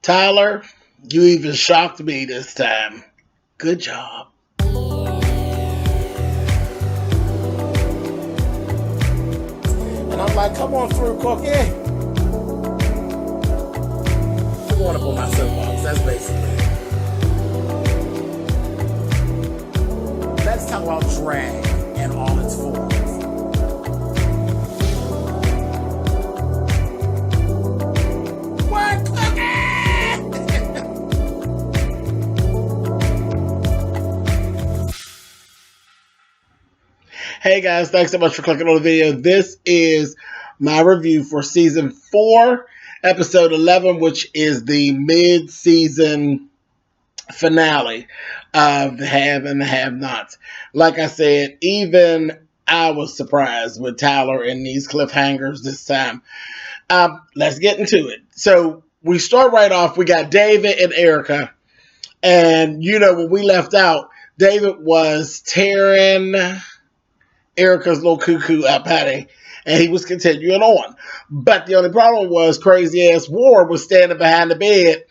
Tyler, you even shocked me this time. Good job. And I'm like, come on through, Cookie. I'm going up on my soapbox. That's basically it. Let's talk about drag and all its forms. What, Cookie? Hey guys, thanks so much for clicking on the video. This is my review for season 4, episode 11, which is the mid-season finale of the Have and the Have-Nots. Like I said, even I was surprised with Tyler in these cliffhangers this time. Let's get into it. So we start right off. We got David and Erica. And, you know, when we left out, David was tearing Erica's little cuckoo up, honey, and he was continuing on. But the only problem was crazy-ass Ward was standing behind the bed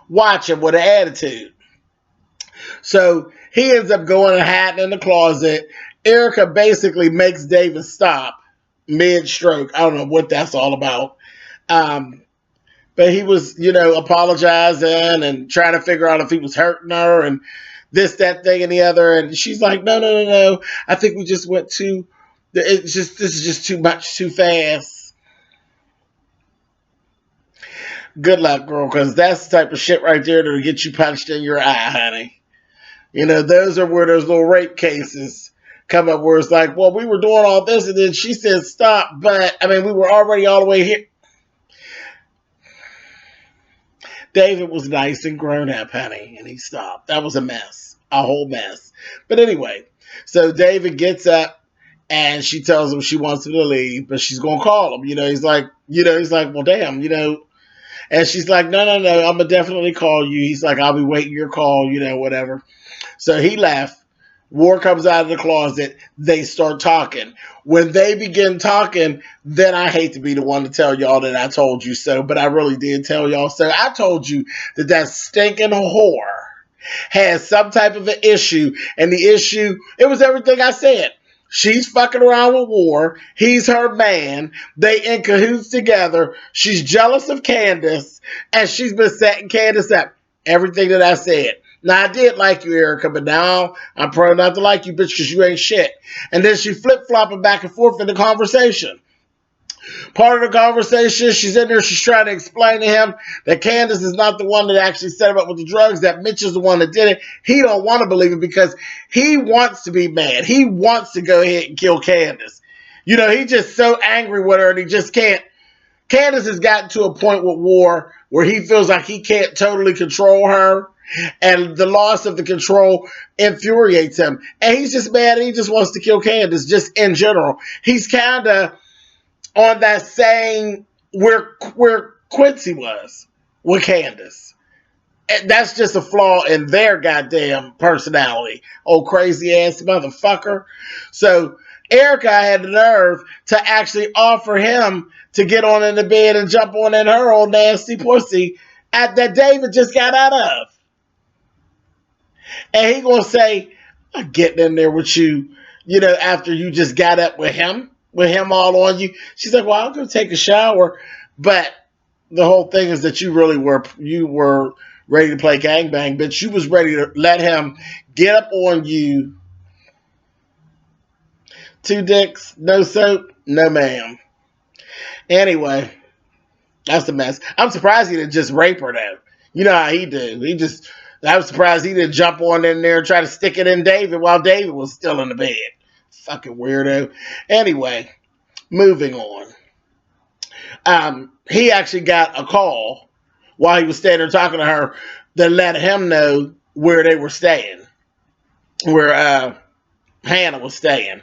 watching with an attitude. So he ends up going and hiding in the closet. Erica basically makes David stop mid-stroke. I don't know what that's all about. But he was, you know, apologizing and trying to figure out if he was hurting her and this, that, thing, and the other. And she's like, no. I think we just went too, this is just too much, too fast. Good luck, girl, because that's the type of shit right there that'll get you punched in your eye, honey. You know, those are where those little rape cases come up where it's like, well, we were doing all this, and then she said stop, but, I mean, we were already all the way here. David was nice and grown up, honey, and he stopped. That was a mess, a whole mess. But anyway, so David gets up, and she tells him she wants him to leave, but she's going to call him. You know, he's like, well, damn, you know. And she's like, no, I'm going to definitely call you. He's like, I'll be waiting your call, you know, whatever. So he left. War comes out of the closet. They start talking. When they begin talking, then I hate to be the one to tell y'all that I told you so, but I really did tell y'all so. I told you that stinking whore has some type of an issue, and the issue, it was everything I said. She's fucking around with War. He's her man. They in cahoots together. She's jealous of Candace, and she's been setting Candace up. Everything that I said. Now, I did like you, Erica, but now I'm probably not to like you, bitch, because you ain't shit. And then she flip-flopping back and forth in the conversation. Part of the conversation, she's in there, she's trying to explain to him that Candace is not the one that actually set him up with the drugs, that Mitch is the one that did it. He don't want to believe it because he wants to be mad. He wants to go ahead and kill Candace. You know, he's just so angry with her and he just can't. Candace has gotten to a point with War where he feels like he can't totally control her. And the loss of the control infuriates him. And he's just mad and he just wants to kill Candace, just in general. He's kind of on that same where Quincy was with Candace. And that's just a flaw in their goddamn personality. Old crazy ass motherfucker. So Erica had the nerve to actually offer him to get on in the bed and jump on in her old nasty pussy that David just got out of. And he gonna say, I'm getting in there with you, you know, after you just got up with him all on you. She's like, well, I'll go take a shower. But the whole thing is that you were ready to play gangbang, bitch. You was ready to let him get up on you. 2 dicks, no soap, no ma'am. Anyway, that's a mess. I'm surprised he didn't just rape her though. You know how he did. I was surprised he didn't jump on in there and try to stick it in David while David was still in the bed. Fucking weirdo. Anyway, moving on. He actually got a call while he was standing there talking to her that let him know where they were staying. Where Hannah was staying.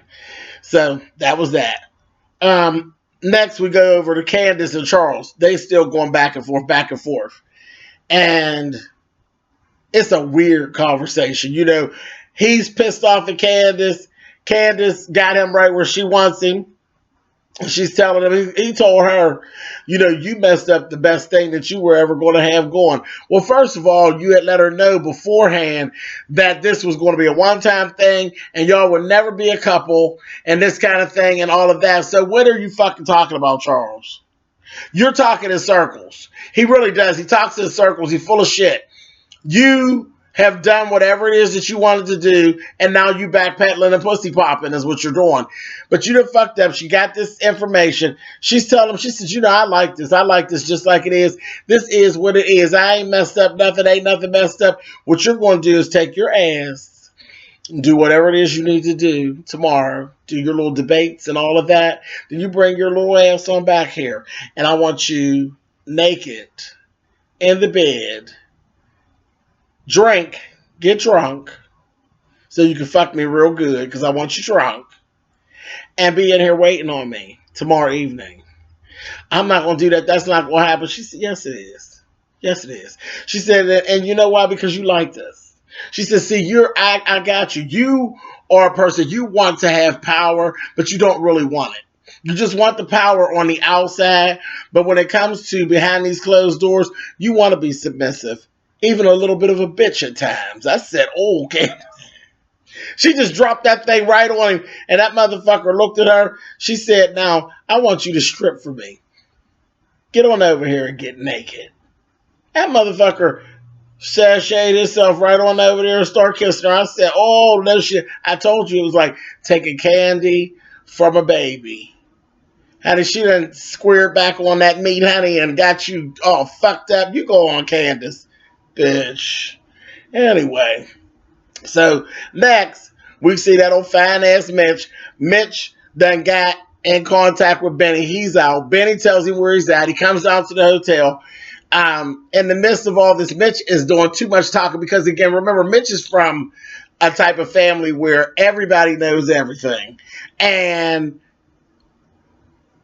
So that was that. Next we go over to Candace and Charles. They still going back and forth. And it's a weird conversation. You know, he's pissed off at Candace. Candace got him right where she wants him. She's telling him, he told her, you messed up the best thing that you were ever going to have going. Well, first of all, you had let her know beforehand that this was going to be a one-time thing and y'all would never be a couple and this kind of thing and all of that. So what are you fucking talking about, Charles? You're talking in circles. He really does. He talks in circles. He's full of shit. You have done whatever it is that you wanted to do, and now you backpedaling and pussy popping is what you're doing. But you done fucked up. She got this information. She's telling him, she says, I like this. I like this just like it is. This is what it is. I ain't messed up nothing. Ain't nothing messed up. What you're going to do is take your ass and do whatever it is you need to do tomorrow. Do your little debates and all of that. Then you bring your little ass on back here. And I want you naked in the bed. Drink, get drunk, so you can fuck me real good, because I want you drunk, and be in here waiting on me tomorrow evening. I'm not going to do that. That's not going to happen. She said, yes, it is. Yes, it is. She said, and you know why? Because you like this. She said, see, I got you. You are a person, you want to have power, but you don't really want it. You just want the power on the outside, but when it comes to behind these closed doors, you want to be submissive. Even a little bit of a bitch at times. I said, oh, okay. She just dropped that thing right on him, and that motherfucker looked at her. She said, now, I want you to strip for me. Get on over here and get naked. That motherfucker sashayed himself right on over there and started kissing her. I said, oh, no shit. I told you it was like taking candy from a baby. Honey, she done squared back on that meat, honey, and got you all fucked up. You go on, Candace. Bitch. Anyway, so next we see that old fine ass Mitch. Mitch done got in contact with Benny. He's out. Benny tells him where he's at. He comes down to the hotel. In the midst of all this, Mitch is doing too much talking because, again, remember, Mitch is from a type of family where everybody knows everything. And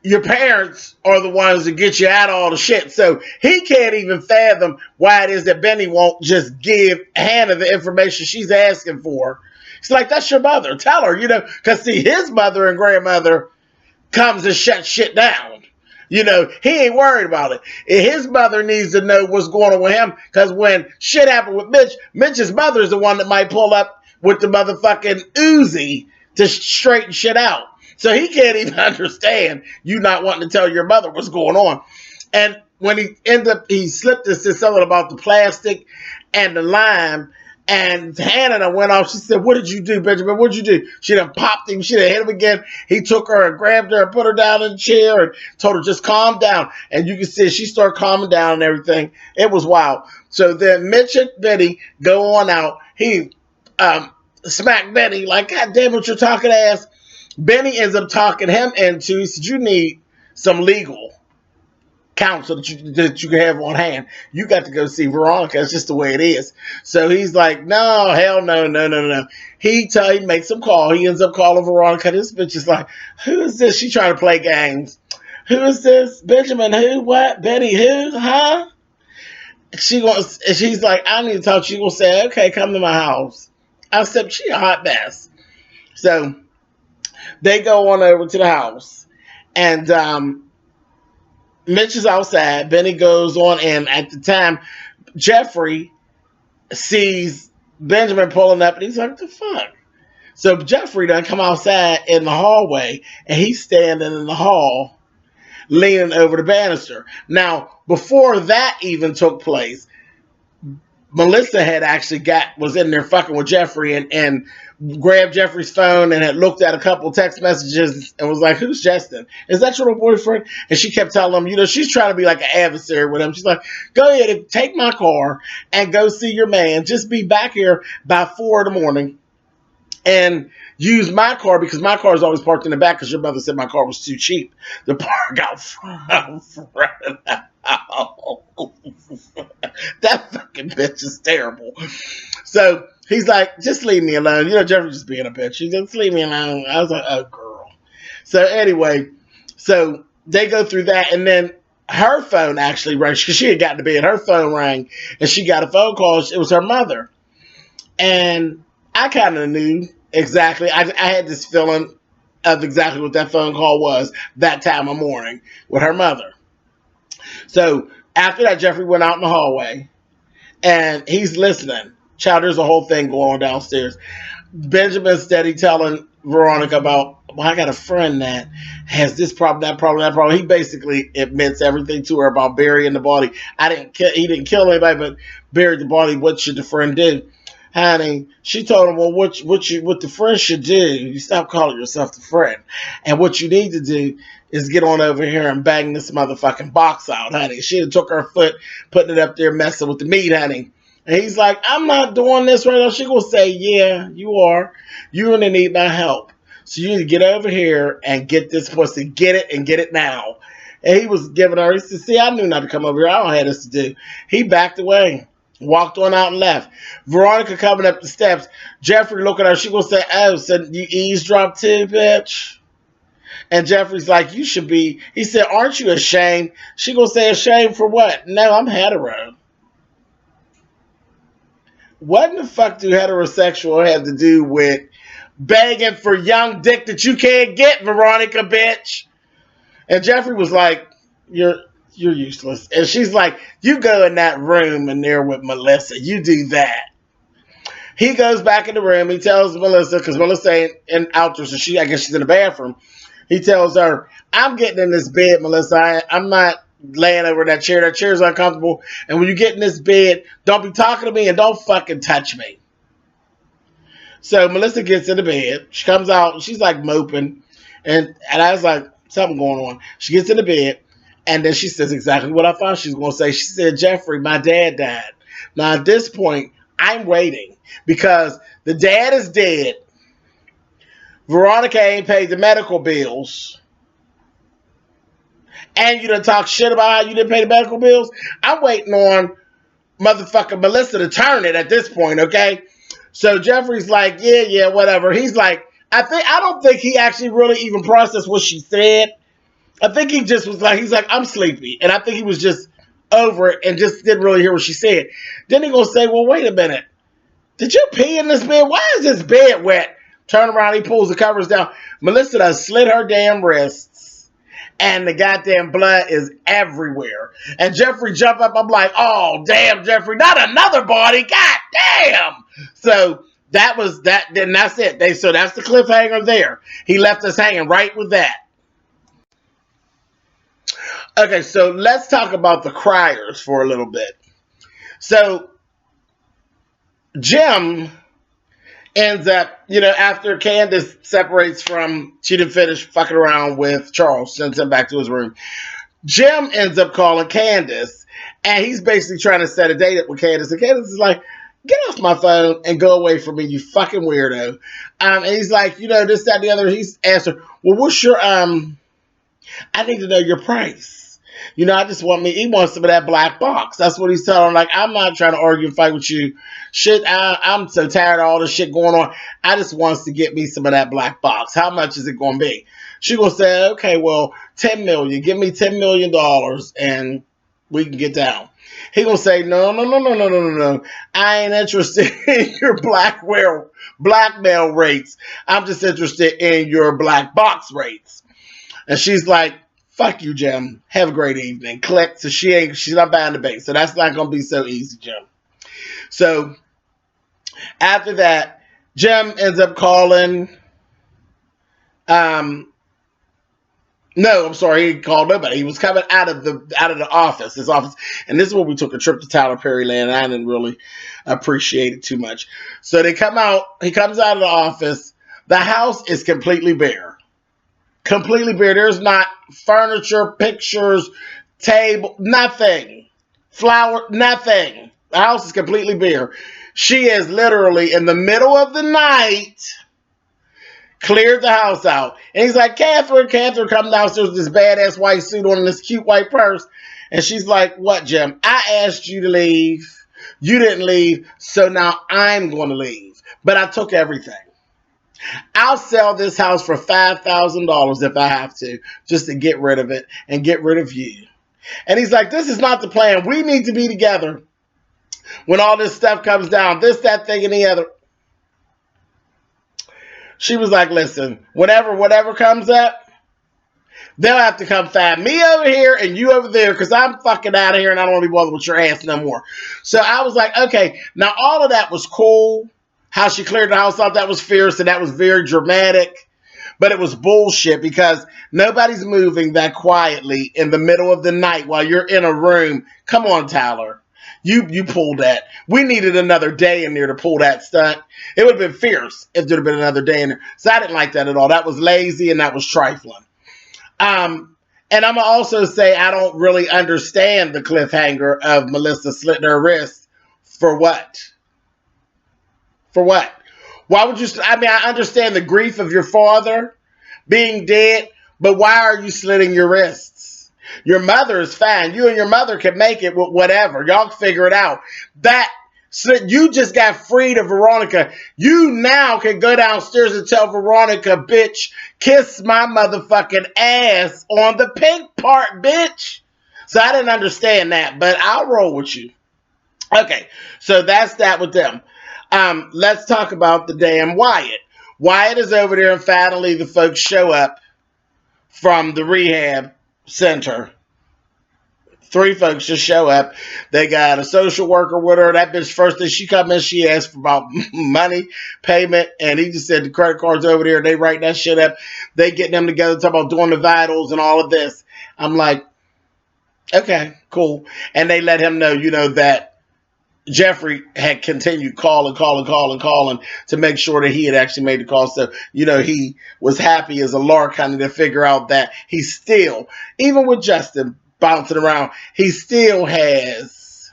your parents are the ones that get you out of all the shit. So he can't even fathom why it is that Benny won't just give Hannah the information she's asking for. He's like, that's your mother. Tell her, because see, his mother and grandmother comes and shuts shit down. He ain't worried about it. His mother needs to know what's going on with him, because when shit happened with Mitch, Mitch's mother is the one that might pull up with the motherfucking Uzi to straighten shit out. So he can't even understand you not wanting to tell your mother what's going on. And when he slipped us to something about the plastic and the lime, and Hannah went off. She said, what did you do, Benjamin? What did you do? She done popped him. She done hit him again. He took her and grabbed her and put her down in the chair and told her, just calm down. And you can see she started calming down and everything. It was wild. So then Mitch and Benny go on out. He smacked Benny like, God damn it, you're talking ass. Benny ends up talking him into, he said, you need some legal counsel that you can have on hand. You got to go see Veronica. It's just the way it is. So he's like, no, hell no. He makes him call. He ends up calling Veronica. This bitch is like, who is this? She trying to play games. Who is this? Benjamin who? What? Betty who? Huh? She's like, I need to talk to you. She's going to say, okay, come to my house. I said, she a hot mess. So they go on over to the house, and Mitch is outside. Benny goes on, and at the time, Jeffrey sees Benjamin pulling up, and he's like, what the fuck? So Jeffrey done come outside in the hallway, and he's standing in the hall, leaning over the banister. Now, before that even took place, Melissa had actually was in there fucking with Jeffrey and grabbed Jeffrey's phone and had looked at a couple text messages and was like, who's Justin? Is that your boyfriend? And she kept telling him, she's trying to be like an adversary with him. She's like, go ahead and take my car and go see your man. Just be back here by 4 in the morning and use my car, because my car is always parked in the back because your mother said my car was too cheap to park out front. That fucking bitch is terrible. So he's like, just leave me alone. Jeffrey just being a bitch. He just leave me alone. I was like, oh, girl. So anyway, so they go through that, and then her phone actually rang, because she had gotten to bed. Her phone rang, and she got a phone call. It was her mother. And I kind of knew exactly. I had this feeling of exactly what that phone call was that time of morning with her mother. So after that, Jeffrey went out in the hallway and he's listening. Child, there's a whole thing going on downstairs. Benjamin's steady telling Veronica about, well, I got a friend that has this problem, that problem, that problem. He basically admits everything to her about burying the body. He didn't kill anybody, but buried the body. What should the friend do? Honey, she told him, well, what the friend should do, you stop calling yourself the friend. And what you need to do is get on over here and bang this motherfucking box out, honey. She had took her foot, putting it up there, messing with the meat, honey. And he's like, I'm not doing this right now. She gonna say, yeah, you are. You're gonna need my help. So you need to get over here and get this pussy. Get it and get it now. And he was giving her, he said, see, I knew not to come over here. I don't have this to do. He backed away, walked on out and left. Veronica coming up the steps. Jeffrey looking at her. She gonna say, oh, so you eavesdropped too, bitch? And Jeffrey's like, you should be. He said, aren't you ashamed? She gonna say, ashamed for what? No, I'm hetero. What in the fuck do heterosexual have to do with begging for young dick that you can't get, Veronica, bitch? And Jeffrey was like, you're useless. And she's like, you go in that room in there with Melissa. You do that. He goes back in the room. He tells Melissa, because Melissa ain't out there, so I guess she's in the bathroom. He tells her, I'm getting in this bed, Melissa. I'm not laying over that chair. That chair's uncomfortable. And when you get in this bed, don't be talking to me and don't fucking touch me. So Melissa gets in the bed. She comes out and she's like moping. And I was like, something going on. She gets in the bed and then she says exactly what I thought she was going to say. She said, Jeffrey, my dad died. Now at this point, I'm waiting because the dad is dead. Veronica ain't paid the medical bills. And you done talk shit about how you didn't pay the medical bills. I'm waiting on motherfucking Melissa to turn it at this point, okay? So Jeffrey's like, yeah, whatever. He's like, I don't think he actually really even processed what she said. I think he just was like, he's like, I'm sleepy. And I think he was just over it and just didn't really hear what she said. Then he gonna say, well, wait a minute. Did you pee in this bed? Why is this bed wet? Turn around, he pulls the covers down. Melissa done slit her damn wrists. And the goddamn blood is everywhere. And Jeffrey jumped up. I'm like, oh, damn, Jeffrey. Not another body. God damn. So that was that. Then that's it. So that's the cliffhanger there. He left us hanging right with that. Okay, so let's talk about the criers for a little bit. So Jim ends up, after Candace separates from, she didn't finish fucking around with Charles, sends him back to his room. Jim ends up calling Candace, and he's basically trying to set a date up with Candace. And Candace is like, get off my phone and go away from me, you fucking weirdo. And he's like, this, that, and the other. He's asked her, well, what's your, I need to know your price. I just want he wants some of that black box. That's what he's telling her. Like, I'm not trying to argue and fight with you. Shit, I'm so tired of all this shit going on. I just wants to get me some of that black box. How much is it going to be? She going to say, okay, well, $10 million. Give me $10 million and we can get down. He going to say, no. I ain't interested in your blackmail rates. I'm just interested in your black box rates. And she's like, fuck you, Jim. Have a great evening. Click. So she's not buying the bait. So that's not going to be so easy, Jim. So after that, Jim ends up calling. No, I'm sorry, he called nobody. He was coming out of the office, his office. And this is where we took a trip to Tyler Perry Land. I didn't really appreciate it too much. So he comes out of the office. The house is completely bare. Completely bare. There's not furniture, pictures, table, nothing. Flower, nothing. The house is completely bare. She is literally in the middle of the night cleared the house out. And he's like, Catherine, come downstairs with this badass white suit on and this cute white purse. And she's like, what, Jim? I asked you to leave. You didn't leave. So now I'm going to leave. But I took everything. I'll sell this house for $5,000 if I have to, just to get rid of it and get rid of you. And he's like, this is not the plan. We need to be together when all this stuff comes down. This, that, thing, and the other. She was like, listen, whatever comes up, they'll have to come find me over here and you over there because I'm fucking out of here and I don't want to be bothered with your ass no more. So I was like, okay, now all of that was cool. How she cleared the house off, that was fierce and that was very dramatic. But it was bullshit because nobody's moving that quietly in the middle of the night while you're in a room. Come on, Tyler. You pulled that. We needed another day in there to pull that stunt. It would have been fierce if there had been another day in there. So I didn't like that at all. That was lazy and that was trifling. And I'm going to also say I don't really understand the cliffhanger of Melissa slitting her wrist. For what? For what? Why would you? I mean, I understand the grief of your father being dead, but why are you slitting your wrists? Your mother is fine. You and your mother can make it with whatever. Y'all can figure it out. That slit, you just got freed of Veronica. You now can go downstairs and tell Veronica, bitch, kiss my motherfucking ass on the pink part, bitch. So I didn't understand that, but I'll roll with you. Okay, so that's that with them. Let's talk about the damn Wyatt. Wyatt is over there and finally the folks show up from the rehab center. 3 folks just show up. They got a social worker with her. That bitch, first thing she come in, she asked for about money, payment, and he just said the credit card's over there. They write that shit up. They get them together, talk about doing the vitals and all of this. I'm like, okay, cool. And they let him know, that Jeffrey had continued calling to make sure that he had actually made the call. So, he was happy as a lark kind of to figure out that he still, even with Justin bouncing around, he still has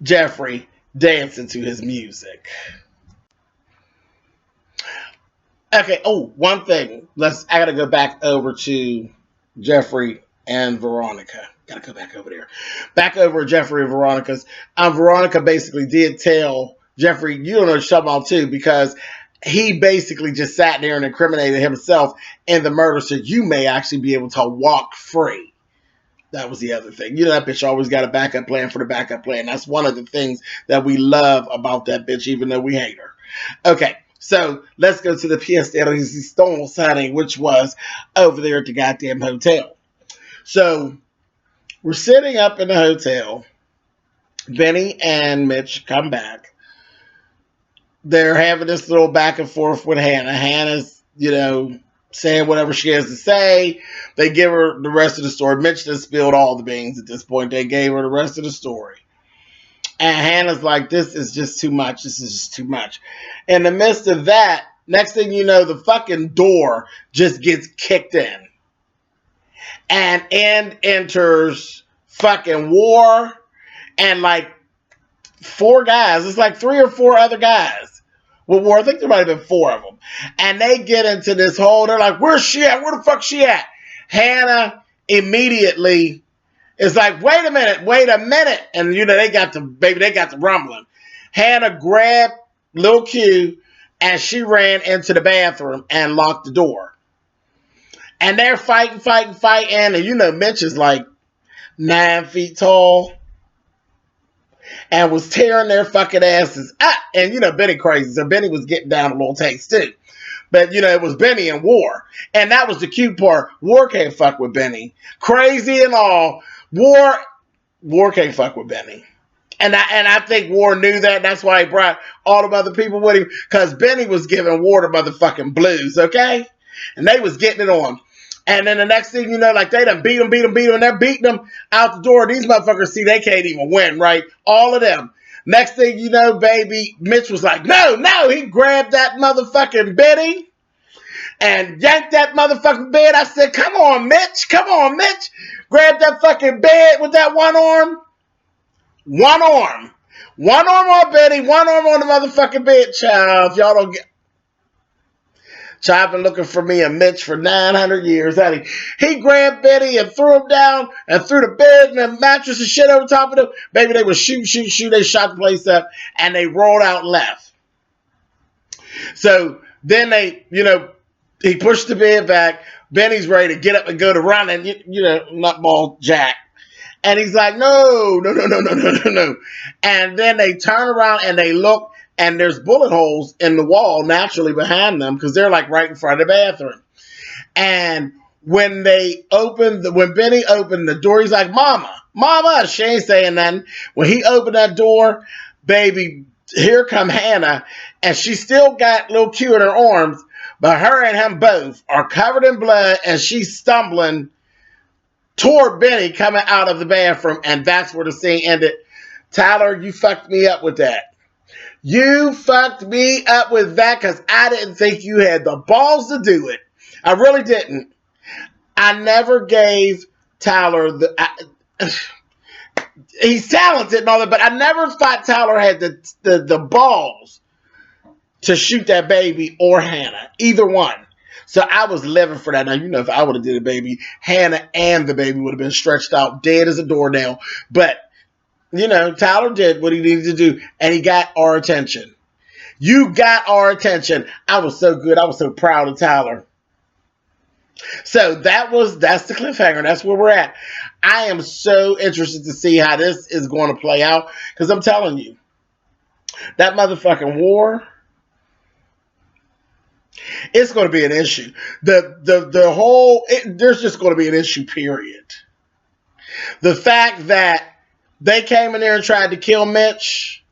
Jeffrey dancing to his music. Okay, one thing. I gotta go back over to Jeffrey and Veronica. Gotta go back over there. Back over Jeffrey and Veronica's. Veronica basically did tell Jeffrey, you don't know what you're talking about too, because he basically just sat there and incriminated himself in the murder, so you may actually be able to walk free. That was the other thing. That bitch always got a backup plan for the backup plan. That's one of the things that we love about that bitch, even though we hate her. Okay, so let's go to the pièce de résistance, honey, which was over there at the goddamn hotel. So we're sitting up in the hotel. Benny and Mitch come back. They're having this little back and forth with Hannah. Hannah's, saying whatever she has to say. They give her the rest of the story. Mitch just spilled all the beans at this point. They gave her the rest of the story. And Hannah's like, this is just too much. This is just too much. In the midst of that, next thing you know, the fucking door just gets kicked in. And in enters fucking War and like 4 guys. It's like 3 or 4 other guys with War. I think there might have been 4 of them. And they get into this hole. They're like, where's she at? Where the fuck's she at? Hannah immediately is like, wait a minute. And they got the rumbling. Hannah grabbed Lil Q and she ran into the bathroom and locked the door. And they're fighting. And Mitch is like 9 feet tall. And was tearing their fucking asses up. And Benny crazy. So Benny was getting down a little taste too. But it was Benny and War. And that was the cute part. War can't fuck with Benny. Crazy and all. War can't fuck with Benny. And I think War knew that. That's why he brought all the other people with him. Because Benny was giving War the motherfucking blues, okay? And they was getting it on. And then the next thing you know, like they done beat them, and they're beating them out the door. These motherfuckers see they can't even win, right? All of them. Next thing you know, baby, Mitch was like, no. He grabbed that motherfucking Benny and yanked that motherfucking bed. I said, come on, Mitch. Grab that fucking bed with that one arm. One arm on Benny, one arm on the motherfucking bed, child. If y'all don't get... Child been looking for me and Mitch for 900 years, honey. He grabbed Betty and threw him down and threw the bed and the mattress and shit over top of them. Baby, they was shoot. They shot the place up and they rolled out left. So then they, he pushed the bed back. Benny's ready to get up and go to running, nutball Jack. And he's like, no. And then they turn around and they look and there's bullet holes in the wall naturally behind them because they're like right in front of the bathroom. And when Benny opened the door, he's like, Mama, she ain't saying nothing. When he opened that door, baby, here come Hannah, and she still got little Q in her arms, but her and him both are covered in blood, and she's stumbling toward Benny coming out of the bathroom, and that's where the scene ended. Tyler, you fucked me up with that. You fucked me up with that because I didn't think you had the balls to do it. I really didn't. I never gave Tyler he's talented and all that, but I never thought Tyler had the balls to shoot that baby or Hannah, either one. So I was living for that. Now, you know, if I would have did a baby, Hannah and the baby would have been stretched out, dead as a doornail. But, you know, Tyler did what he needed to do, and he got our attention. You got our attention. I was so good. I was so proud of Tyler. So that's the cliffhanger. That's where we're at. I am so interested to see how this is going to play out, because I'm telling you, that motherfucking war, it's going to be an issue. There's just going to be an issue, period. The fact that they came in there and tried to kill Mitch,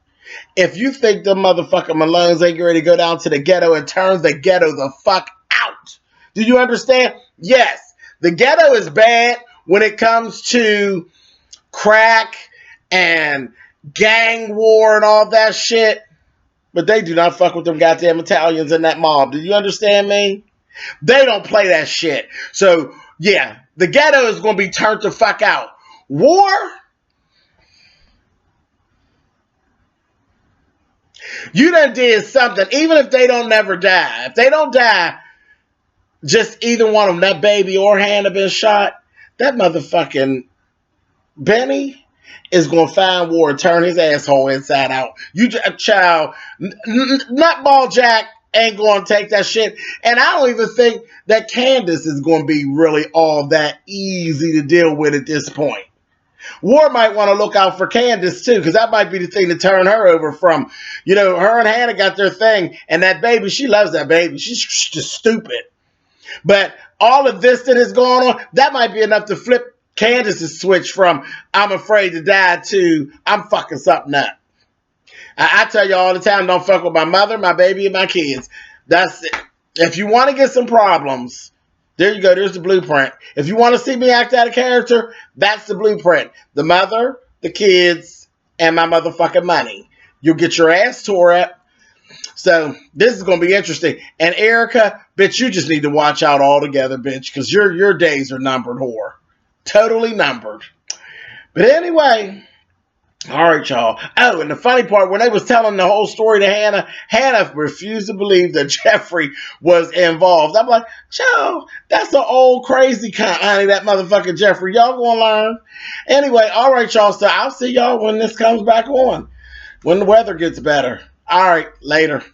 if you think the motherfucking Malones ain't ready to go down to the ghetto and turn the ghetto the fuck out, do you understand? Yes, the ghetto is bad when it comes to crack and gang war and all that shit. But they do not fuck with them goddamn Italians in that mob. Do you understand me? They don't play that shit. So, yeah, the ghetto is going to be turned the fuck out. War? You done did something. Even if they don't never die. If they don't die, just either one of them, that baby or Hannah been shot, that motherfucking Benny is going to find war and turn his asshole inside out. You child, Nutball Jack ain't going to take that shit. And I don't even think that Candace is going to be really all that easy to deal with at this point. War might want to look out for Candace too, because that might be the thing to turn her over from. You know, her and Hannah got their thing, and that baby, she loves that baby. She's just stupid. But all of this that is going on, that might be enough to flip Candace's switch from I'm afraid to die to I'm fucking something up. I tell you all the time, don't fuck with my mother, my baby, and my kids. That's it. If you want to get some problems, there you go. There's the blueprint. If you want to see me act out of character, that's the blueprint. The mother, the kids, and my motherfucking money. You'll get your ass tore up. So this is going to be interesting. And Erica, bitch, you just need to watch out altogether, bitch, because your days are numbered, whore. Totally numbered. But anyway, all right, y'all. Oh, and the funny part, when they was telling the whole story to Hannah, Hannah refused to believe that Jeffrey was involved. I'm like, Joe, that's an old crazy kind, honey, that motherfucking Jeffrey. Y'all gonna learn. Anyway, all right, y'all. So I'll see y'all when this comes back on, when the weather gets better. All right, later.